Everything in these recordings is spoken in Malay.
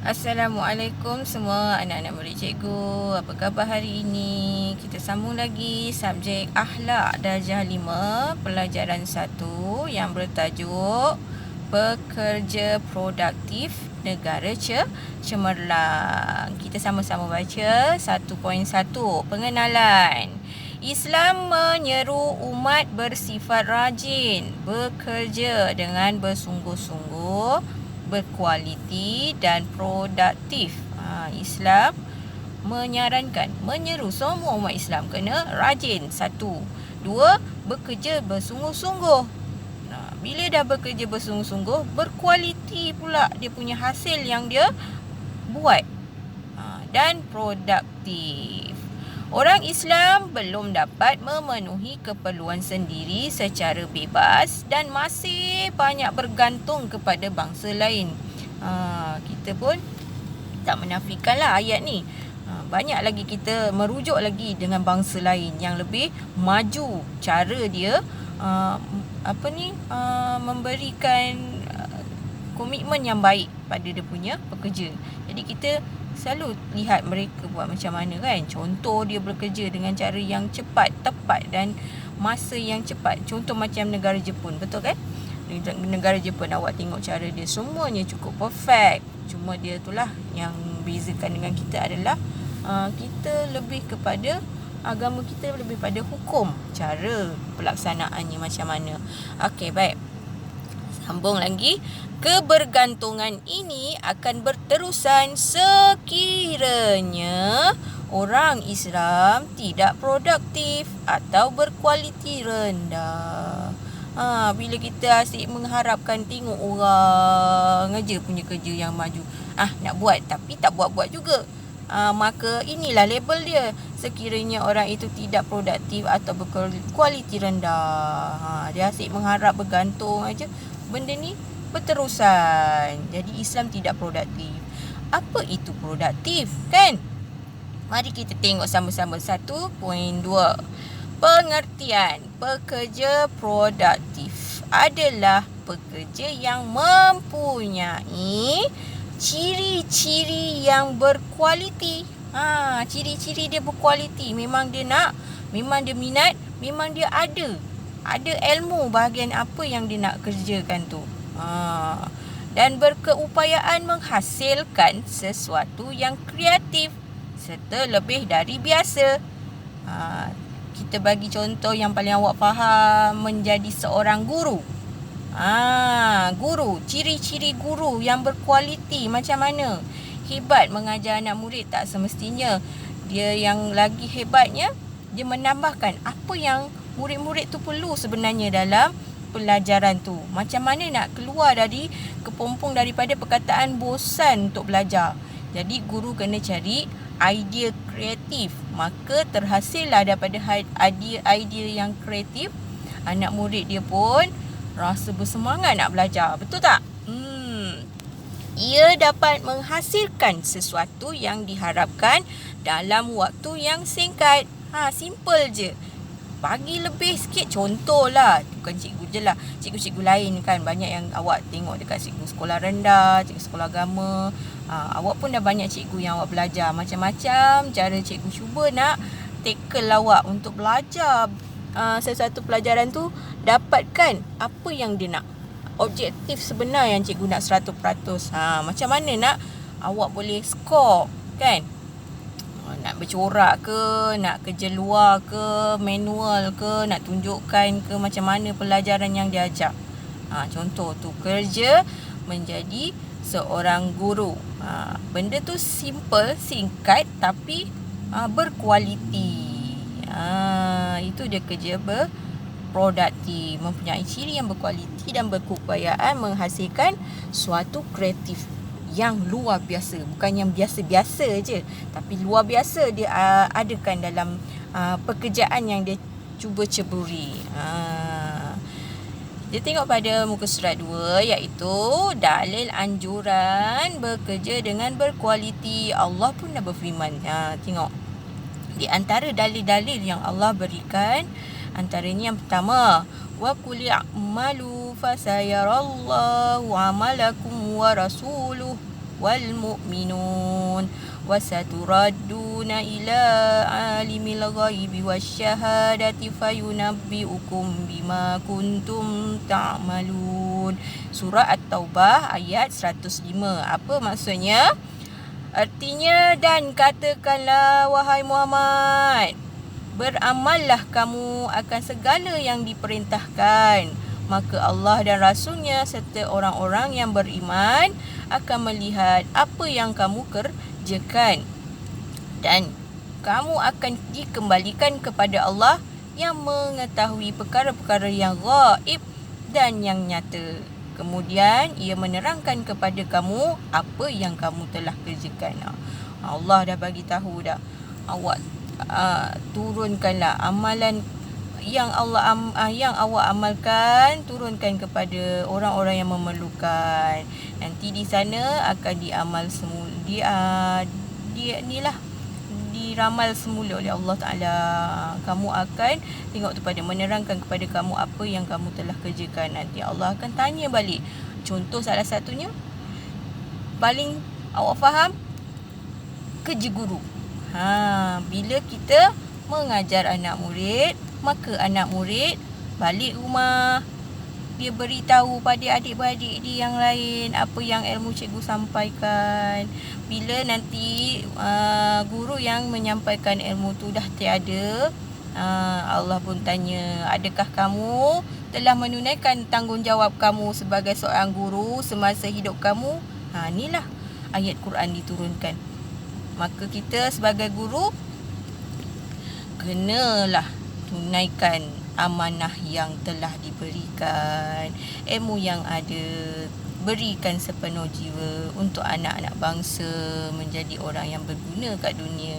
Assalamualaikum semua anak-anak murid cikgu. Apa khabar hari ini? Kita sambung lagi subjek akhlak darjah 5 pelajaran 1 yang bertajuk Pekerja Produktif Negara Cemerlang. Kita sama-sama baca 1.1 pengenalan. Islam menyeru umat bersifat rajin, bekerja dengan bersungguh-sungguh, berkualiti dan produktif. Islam menyeru semua umat Islam kena rajin. 1. 2. Bekerja bersungguh-sungguh. Bila dah bekerja bersungguh-sungguh, berkualiti pula dia punya hasil yang dia buat. Dan produktif. Orang Islam belum dapat memenuhi keperluan sendiri secara bebas dan masih banyak bergantung kepada bangsa lain. Kita pun tak menafikanlah ayat ni. Banyak lagi kita merujuk lagi dengan bangsa lain yang lebih maju cara dia memberikan komitmen yang baik pada dia punya pekerja. Jadi kita selalu lihat mereka buat macam mana kan. Contoh dia bekerja dengan cara yang cepat, tepat dan masa yang cepat. Contoh macam negara Jepun, betul kan? Negara Jepun awak tengok cara dia semuanya cukup perfect. Cuma dia itulah yang bezakan dengan kita adalah kita lebih kepada agama kita lebih pada hukum, cara pelaksanaannya macam mana. Okey, baik. Sambung lagi. Kebergantungan ini akan berterusan sekiranya orang Islam tidak produktif atau berkualiti rendah. Bila kita asyik mengharapkan tengok orang aja punya kerja yang maju. Nak buat tapi tak buat-buat juga. Maka inilah label dia. Sekiranya orang itu tidak produktif atau berkualiti rendah. Dia asyik mengharap bergantung aja. Benda ni berterusan. Jadi Islam tidak produktif. Apa itu produktif, kan? Mari kita tengok sama-sama 1.2. Pengertian pekerja produktif adalah pekerja yang mempunyai ciri-ciri yang berkualiti. Ciri-ciri dia berkualiti. Memang dia nak, memang dia minat, memang dia ada ilmu bahagian apa yang dia nak kerjakan tu. Dan berkeupayaan menghasilkan sesuatu yang kreatif serta lebih dari biasa. Kita bagi contoh yang paling awak faham, menjadi seorang guru. Guru, ciri-ciri guru yang berkualiti macam mana? Hebat mengajar anak murid, tak semestinya. Dia yang lagi hebatnya, dia menambahkan apa yang murid-murid tu perlu sebenarnya dalam pelajaran tu. Macam mana nak keluar dari kepompong daripada perkataan bosan untuk belajar. Jadi guru kena cari idea kreatif. Maka terhasillah daripada idea yang kreatif, anak murid dia pun rasa bersemangat nak belajar. Betul tak? Ia dapat menghasilkan sesuatu yang diharapkan dalam waktu yang singkat. Simple je. Bagi lebih sikit contoh lah. Bukan cikgu je lah. Cikgu-cikgu lain kan. Banyak yang awak tengok dekat cikgu sekolah rendah, cikgu sekolah agama. Awak pun dah banyak cikgu yang awak belajar. Macam-macam cara cikgu cuba nak tackle awak untuk belajar sesuatu pelajaran tu. Dapatkan apa yang dia nak. Objektif sebenar yang cikgu nak 100%. Macam mana nak awak boleh score kan? Nak bercorak ke, nak kerja luar ke, manual ke, nak tunjukkan ke macam mana pelajaran yang diajar. Contoh tu, kerja menjadi seorang guru. Benda tu simple, singkat tapi berkualiti. Itu dia kerja berproduktif, mempunyai ciri yang berkualiti dan berkeupayaan menghasilkan suatu kreatif yang luar biasa. Bukan yang biasa-biasa je, tapi luar biasa dia adakan dalam pekerjaan yang dia cuba ceburi. Kita tengok pada muka surat 2, iaitu dalil anjuran bekerja dengan berkualiti. Allah pun dah berfirman. Tengok. Di antara dalil-dalil yang Allah berikan, antaranya yang pertama, wa qul i'malu fasayarallahu amalakum wa rasuluh. wal mu'minun wa saturadduna ila alimil ghaibi wasyahadati fayunabbi'ukum bima kuntum ta'malun. Surah At-Taubah ayat 105. Apa maksudnya? Artinya, dan katakanlah wahai Muhammad, beramallah kamu akan segala yang diperintahkan, maka Allah dan Rasulnya serta orang-orang yang beriman akan melihat apa yang kamu kerjakan, dan kamu akan dikembalikan kepada Allah yang mengetahui perkara-perkara yang ghaib dan yang nyata. Kemudian ia menerangkan kepada kamu apa yang kamu telah kerjakan. Allah dah bagi tahu dah. Awak turunkanlah amalan yang yang awak amalkan, turunkan kepada orang-orang yang memerlukan. Nanti di sana akan diamal semula. Diramal semula oleh Allah Ta'ala. Kamu akan tengok tu pada menerangkan kepada kamu apa yang kamu telah kerjakan. Nanti Allah akan tanya balik. Contoh salah satunya, paling awak faham, kerja guru. Bila kita mengajar anak murid, maka anak murid balik rumah, dia beritahu pada adik-beradik dia yang lain apa yang ilmu cikgu sampaikan. Bila nanti guru yang menyampaikan ilmu tu dah tiada, Allah pun tanya, adakah kamu telah menunaikan tanggungjawab kamu sebagai seorang guru semasa hidup kamu? Inilah ayat Quran diturunkan. Maka kita sebagai guru kenalah tunaikan amanah yang telah diberikan, ilmu yang ada, berikan sepenuh jiwa untuk anak-anak bangsa menjadi orang yang berguna kat dunia.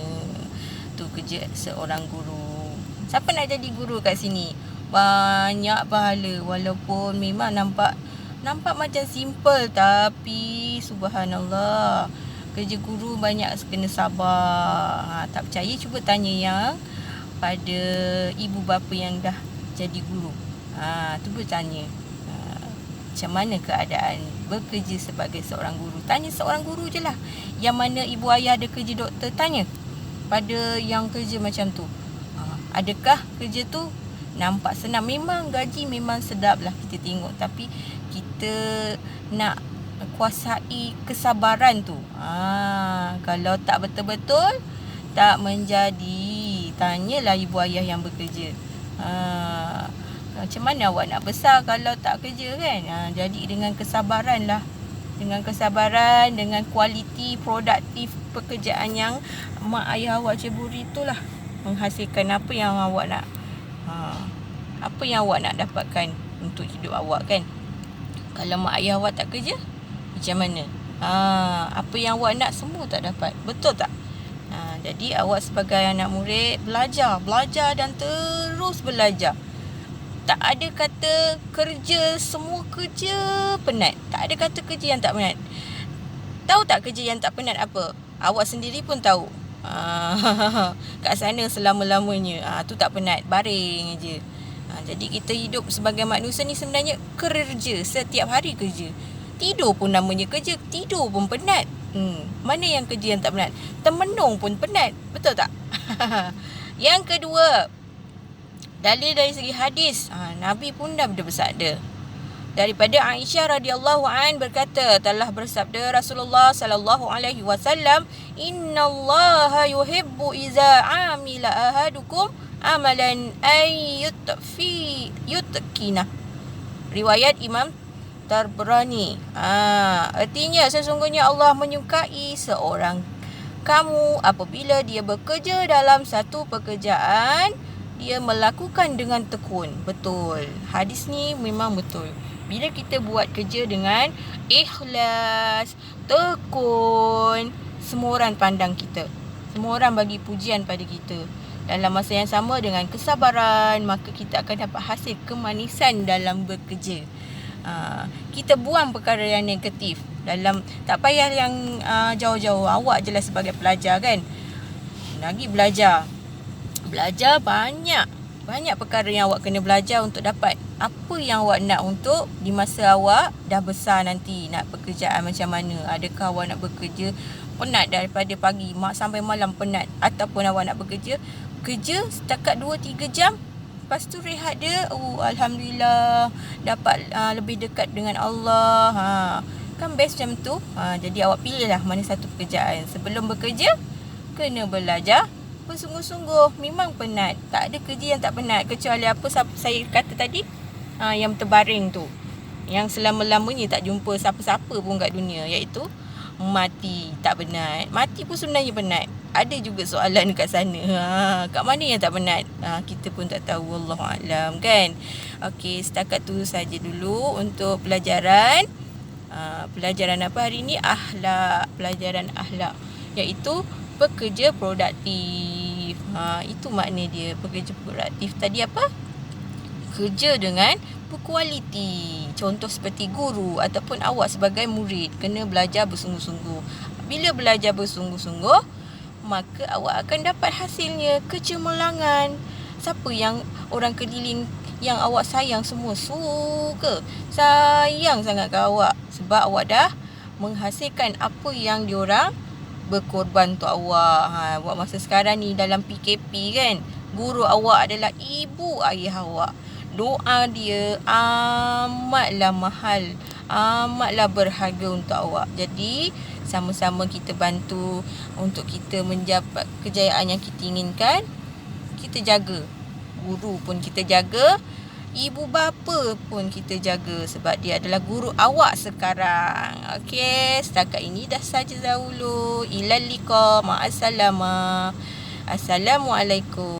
Tu kerja seorang guru. Siapa nak jadi guru kat sini? Banyak pahala, walaupun memang nampak macam simple, tapi subhanallah, kerja guru banyak kena sabar. Tak percaya, cuba tanya yang pada ibu bapa yang dah jadi guru. Tu bertanya, macam mana keadaan bekerja sebagai seorang guru. Tanya seorang guru je lah. Yang mana ibu ayah ada kerja doktor, tanya pada yang kerja macam tu, adakah kerja tu nampak senang? Memang gaji memang sedap lah kita tengok, tapi kita nak kuasai kesabaran tu. Kalau tak betul-betul tak menjadi. Tanyalah ibu ayah yang bekerja. Macam mana awak nak besar kalau tak kerja kan? Jadi dengan kesabaran lah. Dengan kesabaran, dengan kualiti produktif pekerjaan yang mak ayah awak ceburi itulah menghasilkan apa yang awak nak. Apa yang awak nak dapatkan untuk hidup awak kan? Kalau mak ayah awak tak kerja, macam mana? Apa yang awak nak semua tak dapat. Betul tak? Jadi awak sebagai anak murid belajar dan terus belajar. Tak ada kata kerja, semua kerja penat. Tak ada kata kerja yang tak penat. Tahu tak kerja yang tak penat apa? Awak sendiri pun tahu. Kat sana selama-lamanya. Tu tak penat, baring je. Jadi kita hidup sebagai manusia ni sebenarnya kerja, setiap hari kerja. Tidur pun namanya kerja, tidur pun penat. Mana yang kerja yang tak penat? Termenung pun penat. Betul tak? Yang kedua, dalil dari segi hadis. Nabi pun dah bersabda. Daripada Aisyah radhiyallahu an berkata, telah bersabda Rasulullah sallallahu alaihi wasallam, "Innallaha yuhibbu iza amila ahadukum amalan ay yutkina." Riwayat Imam Tabrani. Artinya sesungguhnya Allah menyukai seorang kamu apabila dia bekerja dalam satu pekerjaan, dia melakukan dengan tekun. Betul. Hadis ni memang betul. Bila kita buat kerja dengan ikhlas, tekun, semua orang pandang kita. Semua orang bagi pujian pada kita. Dalam masa yang sama dengan kesabaran, maka kita akan dapat hasil kemanisan dalam bekerja. Kita buang perkara yang negatif. Tak payah yang jauh-jauh. Awak je lah sebagai pelajar kan. Lagi belajar banyak. Banyak perkara yang awak kena belajar untuk dapat apa yang awak nak untuk di masa awak dah besar nanti. Nak pekerjaan macam mana? Adakah awak nak bekerja penat daripada pagi sampai malam penat, ataupun awak nak bekerja setakat 2-3 jam, lepas tu rehat dia, alhamdulillah dapat lebih dekat dengan Allah. Kan best macam tu. Jadi awak pilihlah mana satu pekerjaan. Sebelum bekerja kena belajar bersungguh-sungguh. Memang penat, tak ada kerja yang tak penat, kecuali apa saya kata tadi, yang terbaring tu, yang selama-lamanya tak jumpa siapa-siapa pun kat dunia, iaitu mati. Tak penat. Mati pun sebenarnya penat. Ada juga soalan dekat sana. Kat mana yang tak penat? Kita pun tak tahu, wallahualam, kan. Okey, setakat tu saja dulu untuk pelajaran. Pelajaran apa hari ni? Pelajaran akhlak, iaitu pekerja produktif. Itu makna dia, pekerja produktif. Tadi apa? Kerja dengan berkualiti. Contoh seperti guru ataupun awak sebagai murid kena belajar bersungguh-sungguh. Bila belajar bersungguh-sungguh, maka awak akan dapat hasilnya, kecemerlangan. Siapa yang orang keliling yang awak sayang semua suka, sayang sangat ke awak, sebab awak dah menghasilkan apa yang diorang berkorban untuk awak. Buat masa sekarang ni dalam PKP kan, guru awak adalah ibu ayah awak. Doa dia amatlah mahal, amatlah berharga untuk awak. Jadi sama-sama kita bantu untuk kita mendapat kejayaan yang kita inginkan. Kita jaga, guru pun kita jaga, ibu bapa pun kita jaga, sebab dia adalah guru awak sekarang. Okey, setakat ini dah saja dahulu. Ilal liqa, ma'assalamah. Assalamualaikum.